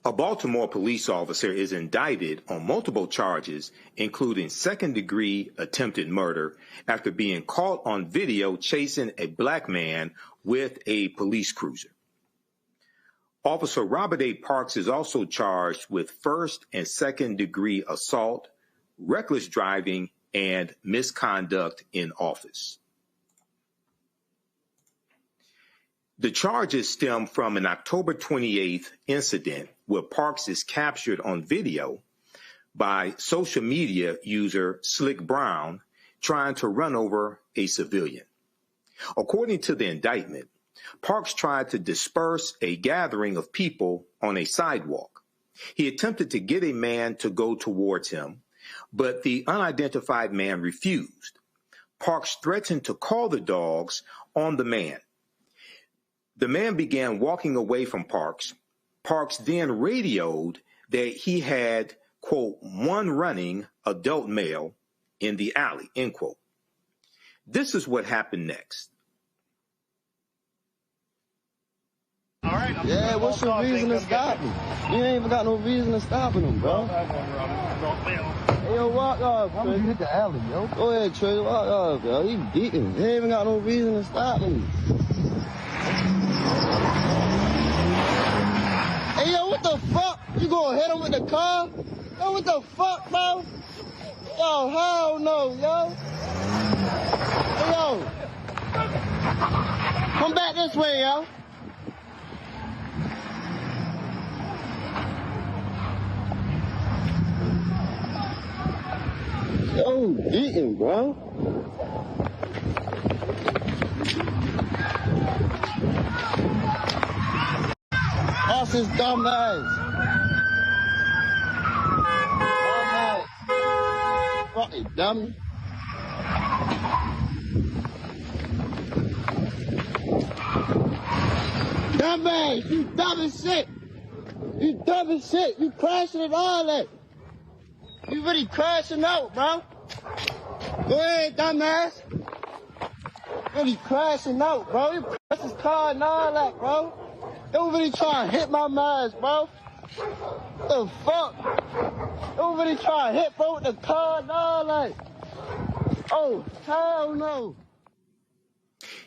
A Baltimore police officer is indicted on multiple charges, including second-degree attempted murder, after being caught on video chasing a black man with a police cruiser. Officer Robert A. Parks is also charged with first- and second-degree assault, reckless driving, and misconduct in office. The charges stem from an October 28th incident where Parks is captured on video by social media user Slick Brown trying to run over a civilian. According to the indictment, Parks tried to disperse a gathering of people on a sidewalk. He attempted to get a man to go towards him, but the unidentified man refused. Parks threatened to call the dogs on the man. The man began walking away from Parks. Parks then radioed that he had, quote, one running adult male in the alley, end quote. This is what happened next. All right, yeah, what's your reason to stop me? You ain't even got no reason to stopping him, bro. Hey, yo, walk off, Trey. I'm hit the alley, yo. Go ahead, Trey, walk off, yo. He beating. He ain't even got no reason to stop me. Hey, yo, what the fuck? You gonna hit him with the car? Yo, what the fuck, bro? Yo, hell no, yo. Hey, yo. Come back this way, yo. Yo, beating, bro. That's his dumb ass. Fucking dummy. Dumb ass, you dumb as shit. You dumb as shit. You crashing and all that. You really crashing out, bro. Go ahead, dumbass. Really crashing out, bro. You press his car and all that, bro. Don't really try to hit my mask, bro. What the fuck? Don't really try to hit, bro, with the car and all that. Oh, hell no.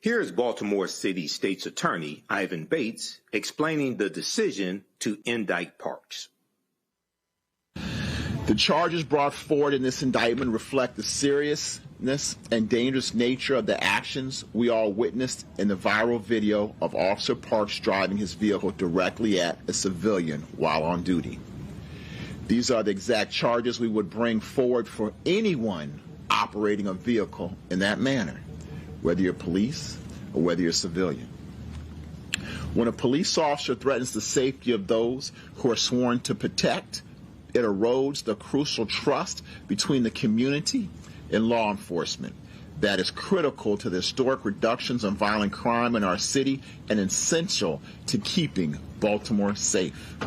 Here's Baltimore City State's Attorney Ivan Bates explaining the decision to indict Parks. The charges brought forward in this indictment reflect the seriousness and dangerous nature of the actions we all witnessed in the viral video of Officer Parks driving his vehicle directly at a civilian while on duty. These are the exact charges we would bring forward for anyone operating a vehicle in that manner, whether you're police or whether you're civilian. When a police officer threatens the safety of those who are sworn to protect, it erodes the crucial trust between the community and law enforcement that is critical to the historic reductions in violent crime in our city and essential to keeping Baltimore safe.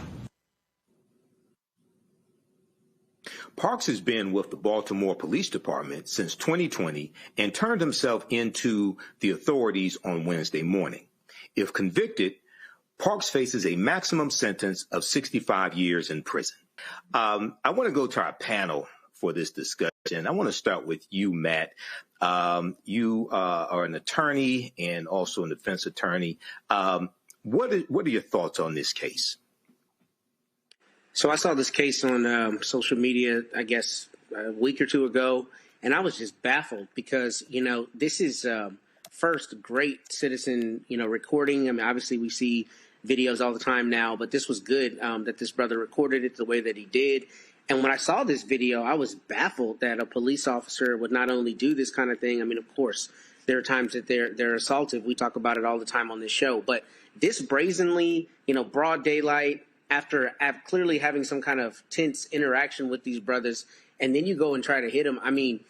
Parks has been with the Baltimore Police Department since 2020 and turned himself into the authorities on Wednesday morning. If convicted, Parks faces a maximum sentence of 65 years in prison. I want to go to our panel for this discussion. I want to start with you, Matt. You are an attorney and also a defense attorney. What are your thoughts on this case? So I saw this case on social media, I guess, a week or two ago, and I was just baffled because, this is first great citizen, recording. I mean, obviously we see videos all the time now, but this was good that this brother recorded it the way that he did. And when I saw this video, I was baffled that a police officer would not only do this kind of thing. I mean, of course, there are times that they're assaultive. We talk about it all the time on this show. But this brazenly, broad daylight, after clearly having some kind of tense interaction with these brothers, and then you go and try to hit them. I mean,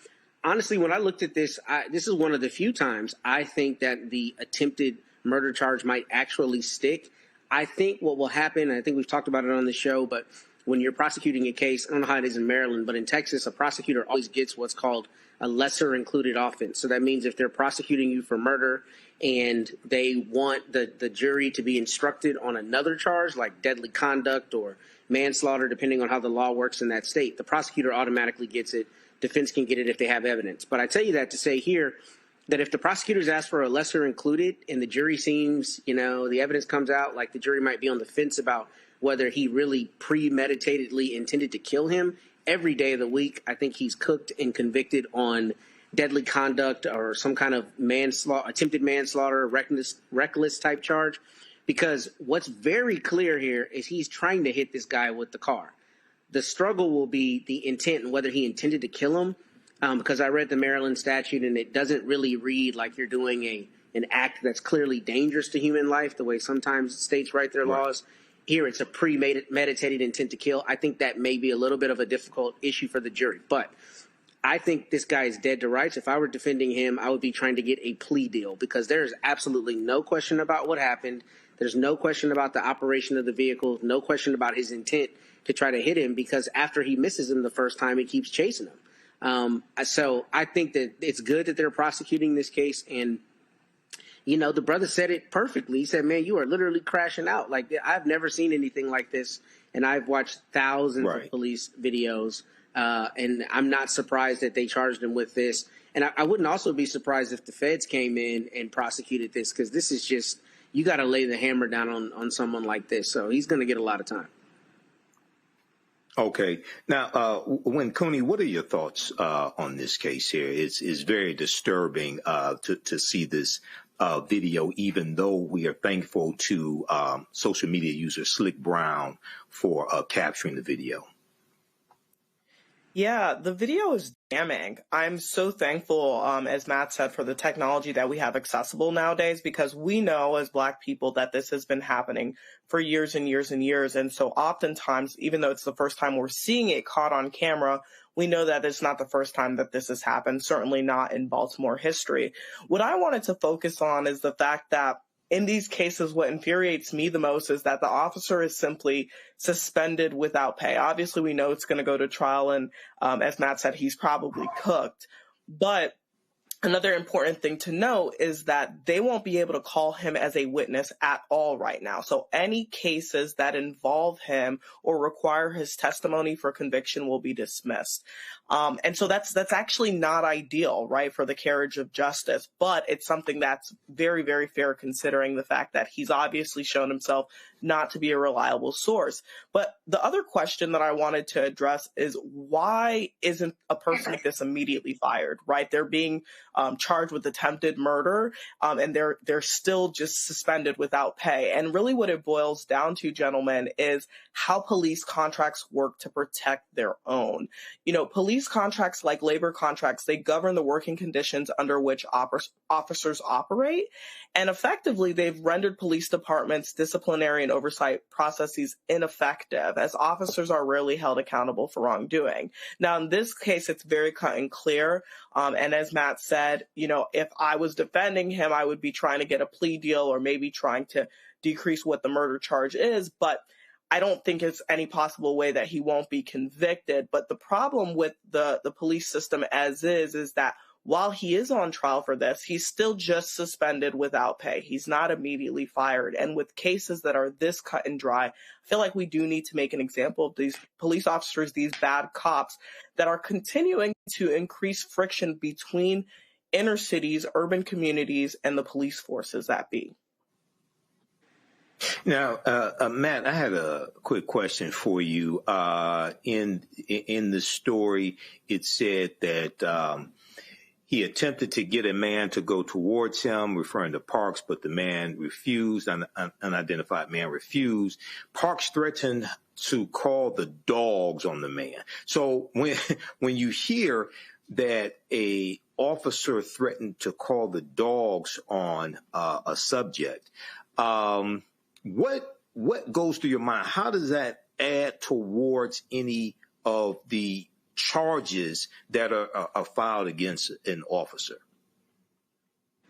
honestly, when I looked at this, this is one of the few times I think that the attempted murder charge might actually stick. I think what will happen, and I think we've talked about it on the show, but when you're prosecuting a case, I don't know how it is in Maryland, but in Texas, a prosecutor always gets what's called a lesser included offense. So that means if they're prosecuting you for murder and they want the jury to be instructed on another charge like deadly conduct or manslaughter, depending on how the law works in that state, the prosecutor automatically gets it. Defense can get it if they have evidence. But I tell you that to say here that if the prosecutors ask for a lesser included and the jury seems, the evidence comes out like the jury might be on the fence about whether he really premeditatedly intended to kill him, every day of the week, I think he's cooked and convicted on deadly conduct or some kind of manslaughter, attempted manslaughter, reckless type charge. Because what's very clear here is he's trying to hit this guy with the car. The struggle will be the intent and whether he intended to kill him. Because I read the Maryland statute and it doesn't really read like you're doing an act that's clearly dangerous to human life, the way sometimes states write their laws. Here, it's a premeditated intent to kill. I think that may be a little bit of a difficult issue for the jury. But I think this guy is dead to rights. If I were defending him, I would be trying to get a plea deal because there is absolutely no question about what happened. There's no question about the operation of the vehicle, no question about his intent to try to hit him because after he misses him the first time, he keeps chasing him. So I think that it's good that they're prosecuting this case. And the brother said it perfectly. He said, man, you are literally crashing out. Like, I've never seen anything like this. And I've watched thousands of police videos. And I'm not surprised that they charged him with this. And I wouldn't also be surprised if the feds came in and prosecuted this because this is just, you got to lay the hammer down on someone like this. So he's going to get a lot of time. Okay. Now, Cooney, what are your thoughts on this case here? It's very disturbing to see this video, even though we are thankful to social media user Slick Brown for capturing the video. Yeah, the video is damning. I'm so thankful, as Matt said, for the technology that we have accessible nowadays, because we know as Black people that this has been happening for years and years and years. And so oftentimes, even though it's the first time we're seeing it caught on camera, we know that it's not the first time that this has happened, certainly not in Baltimore history. What I wanted to focus on is the fact that in these cases, what infuriates me the most is that the officer is simply suspended without pay. Obviously, we know it's going to go to trial, and as Matt said, he's probably cooked. But another important thing to note is that they won't be able to call him as a witness at all right now. So any cases that involve him or require his testimony for conviction will be dismissed. And so that's actually not ideal, right, for the carriage of justice. But it's something that's very, very fair considering the fact that he's obviously shown himself not to be a reliable source. But the other question that I wanted to address is why isn't a person like this immediately fired, right? They're being charged with attempted murder, and they're still just suspended without pay. And really what it boils down to, gentlemen, is how police contracts work to protect their own. Police contracts, like labor contracts, they govern the working conditions under which officers operate. And effectively, they've rendered police departments' disciplinary and oversight processes ineffective, as officers are rarely held accountable for wrongdoing. Now, in this case, it's very cut and clear. And as Matt said, if I was defending him, I would be trying to get a plea deal or maybe trying to decrease what the murder charge is. But I don't think it's any possible way that he won't be convicted. But the problem with the police system as is that while he is on trial for this, he's still just suspended without pay. He's not immediately fired. And with cases that are this cut and dry, I feel like we do need to make an example of these police officers, these bad cops that are continuing to increase friction between inner cities, urban communities, and the police forces that be. Now, Matt, I had a quick question for you. In the story, it said that he attempted to get a man to go towards him, referring to Parks, but the man refused. An unidentified man refused. Parks threatened to call the dogs on the man. So when you hear that a officer threatened to call the dogs on a subject, what goes through your mind? How does that add towards any of the charges that are filed against an officer?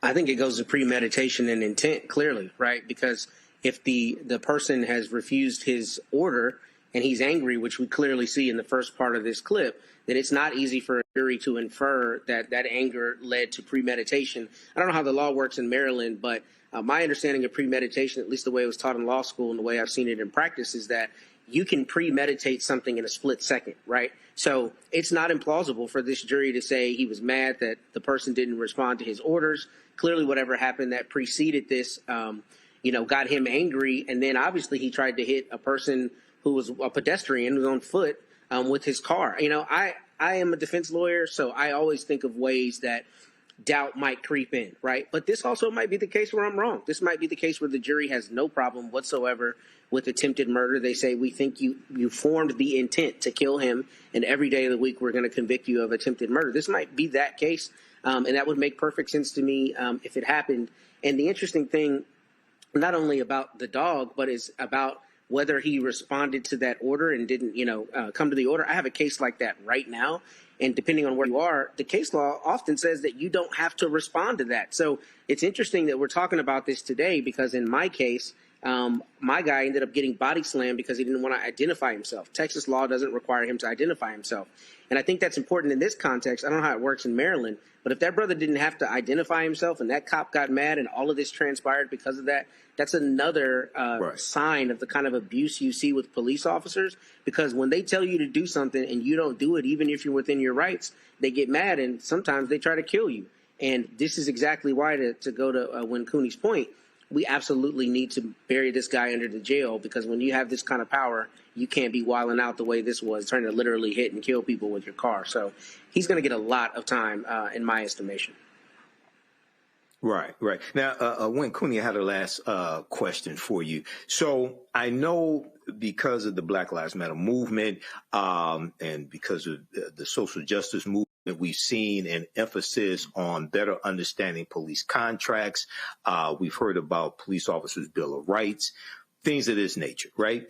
I think it goes to premeditation and intent, clearly, right? Because if the person has refused his order and he's angry, which we clearly see in the first part of this clip, then it's not easy for a jury to infer that that anger led to premeditation. I don't know how the law works in Maryland, but my understanding of premeditation, at least the way it was taught in law school and the way I've seen it in practice, is that you can premeditate something in a split second, right? So it's not implausible for this jury to say he was mad that the person didn't respond to his orders. Clearly, whatever happened that preceded this, got him angry. And then obviously he tried to hit a person who was a pedestrian who was on foot with his car. I am a defense lawyer, so I always think of ways that doubt might creep in, right? But this also might be the case where I'm wrong. This might be the case where the jury has no problem whatsoever with attempted murder. They say, we think you formed the intent to kill him, and every day of the week we're going to convict you of attempted murder. This might be that case, and that would make perfect sense to me if it happened. And the interesting thing, not only about the dog, but is about whether he responded to that order and didn't, come to the order. I have a case like that right now. And depending on where you are, the case law often says that you don't have to respond to that. So it's interesting that we're talking about this today because in my case, my guy ended up getting body slammed because he didn't want to identify himself. Texas law doesn't require him to identify himself. And I think that's important in this context. I don't know how it works in Maryland, but if that brother didn't have to identify himself and that cop got mad and all of this transpired because of that, that's another sign of the kind of abuse you see with police officers, because when they tell you to do something and you don't do it, even if you're within your rights, they get mad and sometimes they try to kill you. And this is exactly why, to go to Win Cooney's point, we absolutely need to bury this guy under the jail, because when you have this kind of power, you can't be wilding out the way this was, trying to literally hit and kill people with your car. So he's going to get a lot of time, in my estimation. Right. Now, Win Cooney, I had a last question for you. So I know because of the Black Lives Matter movement and because of the social justice movement, we've seen an emphasis on better understanding police contracts. We've heard about police officers' Bill of Rights, things of this nature, right?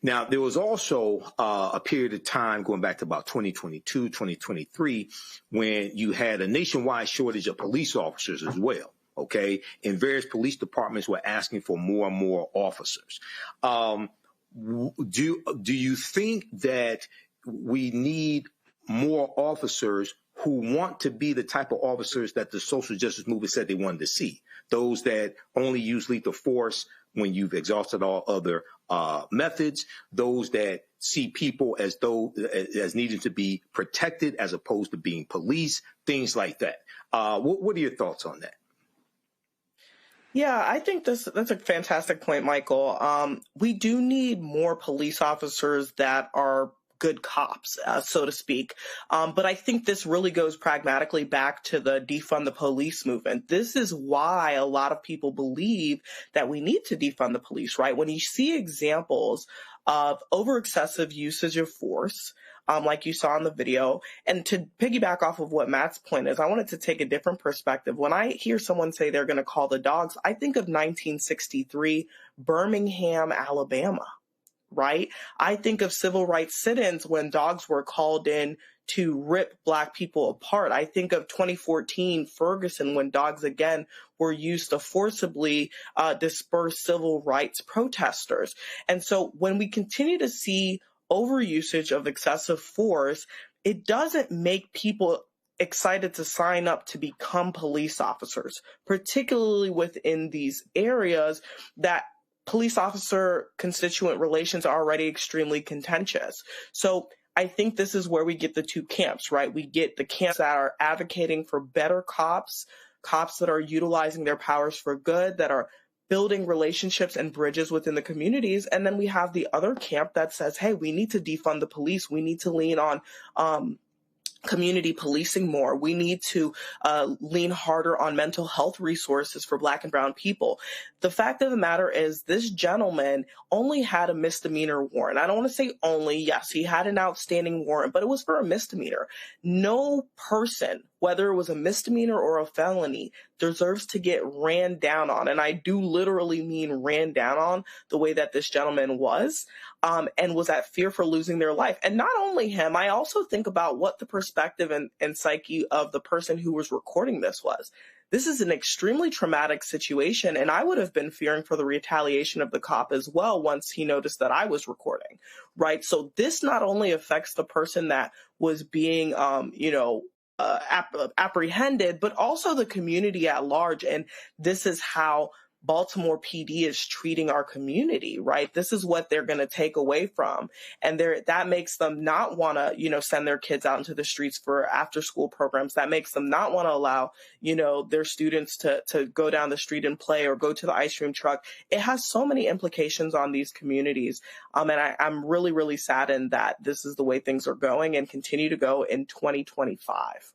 Now, there was also a period of time going back to about 2022, 2023, when you had a nationwide shortage of police officers as well, okay? And various police departments were asking for more and more officers. Do you think that we need more officers who want to be the type of officers that the social justice movement said they wanted to see? Those that only use lethal force when you've exhausted all other methods, those that see people as needing to be protected as opposed to being policed, things like that. What are your thoughts on that? Yeah, I think that's a fantastic point, Michael. We do need more police officers that are good cops, so to speak. But I think this really goes pragmatically back to the defund the police movement. This is why a lot of people believe that we need to defund the police, right? When you see examples of over excessive usage of force, like you saw in the video, and to piggyback off of what Matt's point is, I wanted to take a different perspective. When I hear someone say they're going to call the dogs, I think of 1963, Birmingham, Alabama. Right? I think of civil rights sit-ins when dogs were called in to rip Black people apart. I think of 2014 Ferguson when dogs again were used to forcibly disperse civil rights protesters. And so when we continue to see overusage of excessive force, it doesn't make people excited to sign up to become police officers, particularly within these areas that police officer constituent relations are already extremely contentious. So I think this is where we get the two camps, right? We get the camps that are advocating for better cops that are utilizing their powers for good, that are building relationships and bridges within the communities. And then we have the other camp that says, hey, we need to defund the police. We need to lean on community policing more. We need to lean harder on mental health resources for Black and brown people. The fact of the matter is this gentleman only had a misdemeanor warrant. I don't want to say only. Yes, he had an outstanding warrant, but it was for a misdemeanor. No person, whether it was a misdemeanor or a felony, deserves to get ran down on. And I do literally mean ran down on the way that this gentleman was, and was at fear for losing their life. And not only him, I also think about what the perspective and psyche of the person who was recording this was. This is an extremely traumatic situation, and I would have been fearing for the retaliation of the cop as well once he noticed that I was recording, right? So this not only affects the person that was being, apprehended, but also the community at large. And this is how Baltimore PD is treating our community, right? This is what they're going to take away from. And that makes them not want to, send their kids out into the streets for after school programs. That makes them not want to allow, their students to go down the street and play or go to the ice cream truck. It has so many implications on these communities. And I'm really, really saddened that this is the way things are going and continue to go in 2025.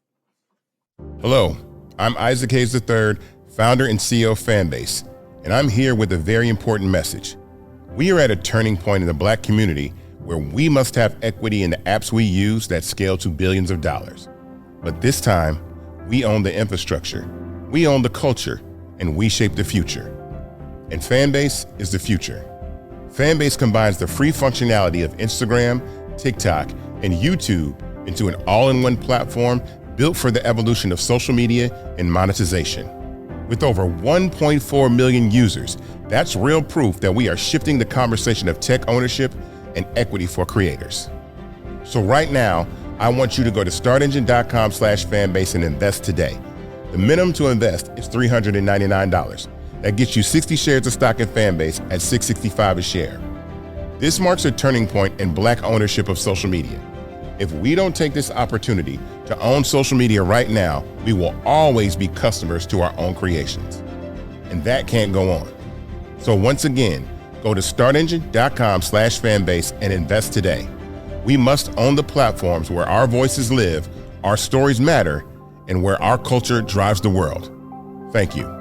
Hello, I'm Isaac Hayes III, founder and CEO of Fanbase. And I'm here with a very important message. We are at a turning point in the Black community where we must have equity in the apps we use that scale to billions of dollars. But this time, we own the infrastructure, we own the culture, and we shape the future. And Fanbase is the future. Fanbase combines the free functionality of Instagram, TikTok, and YouTube into an all-in-one platform built for the evolution of social media and monetization. With over 1.4 million users, that's real proof that we are shifting the conversation of tech ownership and equity for creators. So right now, I want you to go to startengine.com/fanbase and invest today. The minimum to invest is $399. That gets you 60 shares of stock in Fanbase at $665 a share. This marks a turning point in Black ownership of social media. If we don't take this opportunity to own social media right now, we will always be customers to our own creations. And that can't go on. So once again, go to startengine.com/fanbase and invest today. We must own the platforms where our voices live, our stories matter, and where our culture drives the world. Thank you.